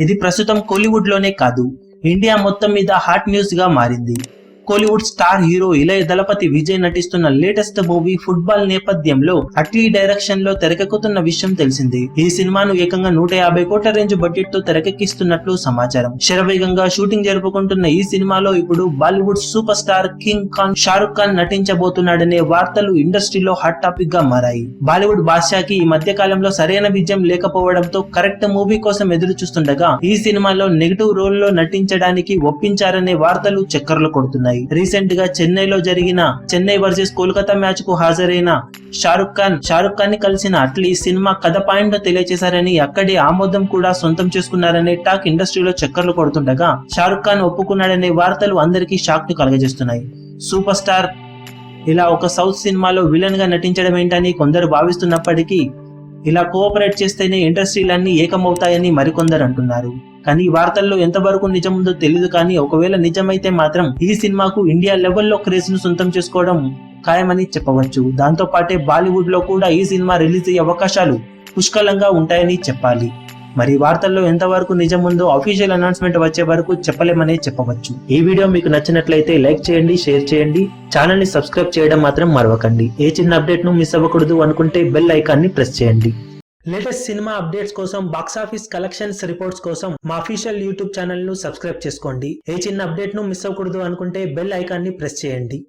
ఇది ప్రస్తుతం కోలీవుడ్ లోనే కాదు, ఇండియా మొత్తం మీద హాట్ న్యూస్ గా మారింది. కోలీవుడ్ స్టార్ హీరో ఇళయ దళపతి విజయ్ నటిస్తున్న లేటెస్ట్ మూవీ ఫుట్బాల్ నేపథ్యంలో అట్లీ డైరెక్షన్ లో తెరకెక్కుతున్న విషయం తెలిసింది. ఈ సినిమాను ఏకంగా 150 కోట్ల రేంజ్ బడ్జెట్ తో తెరకెక్కిస్తున్నట్లు సమాచారం. శరవేగంగా షూటింగ్ జరుపుకుంటున్న ఈ సినిమాలో ఇప్పుడు Bollywood super star king Khan Shahrukh Khan నటించబోతున్నాడనే వార్తలు ఇండస్ట్రీలో హాట్ టాపిక్ గా మారాయి. బాలీవుడ్ బాద్షాకి ఈ మధ్య కాలంలో సరైన విజయం లేకపోవడంతో కరెక్ట్ మూవీ కోసం ఎదురు చూస్తుండగా ఈ సినిమాలో నెగటివ్ రోల్ లో నటించడానికి ఒప్పించారనే వార్తలు చక్కర్లు కొడుతున్నాయి. రీసెంట్ గా చెన్నైలో జరిగిన చెన్నై వర్సెస్ కోల్కతా మ్యాచ్ కు హాజరైన షారుఖ్ ఖాన్ ని కలిసిన అట్లీ సినిమా కథ పాయింట్ తెలియజేశారని, అక్కడే ఆమోదం కూడా సొంతం చేసుకున్నారనే టాక్ ఇండస్ట్రీలో చక్కర్లు కొడుతుండగా షారుఖ్ ఖాన్ ఒప్పుకున్నాడనే వార్తలు అందరికీ షాక్ ను కలగజేస్తున్నాయి. సూపర్ స్టార్ ఇలా ఒక సౌత్ సినిమాలో విలన్ గా నటించడం ఏంటని కొందరు భావిస్తున్నప్పటికీ ఇలా కోఆపరేట్ చేస్తేనే ఇండస్ట్రీలన్నీ ఏకమవుతాయని మరికొందరు అంటున్నారు. కానీ ఈ వార్తల్లో ఎంతవరకు నిజముందో తెలియదు. కానీ ఒకవేళ నిజమైతే మాత్రం ఈ సినిమాకు ఇండియా లెవెల్లో క్రేజ్ ను సొంతం చేసుకోవడం ఖాయమని చెప్పవచ్చు. దాంతో పాటే బాలీవుడ్ లో కూడా ఈ సినిమా రిలీజ్ అయ్యే అవకాశాలు పుష్కలంగా ఉంటాయని చెప్పాలి. మరి వార్తల్లో ఎంతవరకు నిజముందో అఫీషియల్ అనౌన్స్మెంట్ వచ్చే వరకు చెప్పలేమనే చెప్పవచ్చు. ఈ వీడియో మీకు నచ్చినట్లయితే లైక్ చేయండి, షేర్ చేయండి, ఛానల్ ని సబ్స్క్రైబ్ చేయడం మాత్రం మరవకండి. ఏ చిన్న అప్డేట్ ను మిస్ అవ్వకూడదు అనుకుంటే బెల్ ఐకాన్ ని ప్రెస్ చేయండి. లేటెస్ట్ సినిమా అప్డేట్స్ కోసం, బాక్సాఫీస్ కలెక్షన్స్ రిపోర్ట్స్ కోసం మా అఫీషియల్ యూట్యూబ్ ఛానల్ ను సబ్స్క్రైబ్ చేసుకోండి. ఏ చిన్న అప్డేట్ ను మిస్ అవ్వకూడదు అనుకుంటే బెల్ ఐకాన్ ని ప్రెస్ చేయండి.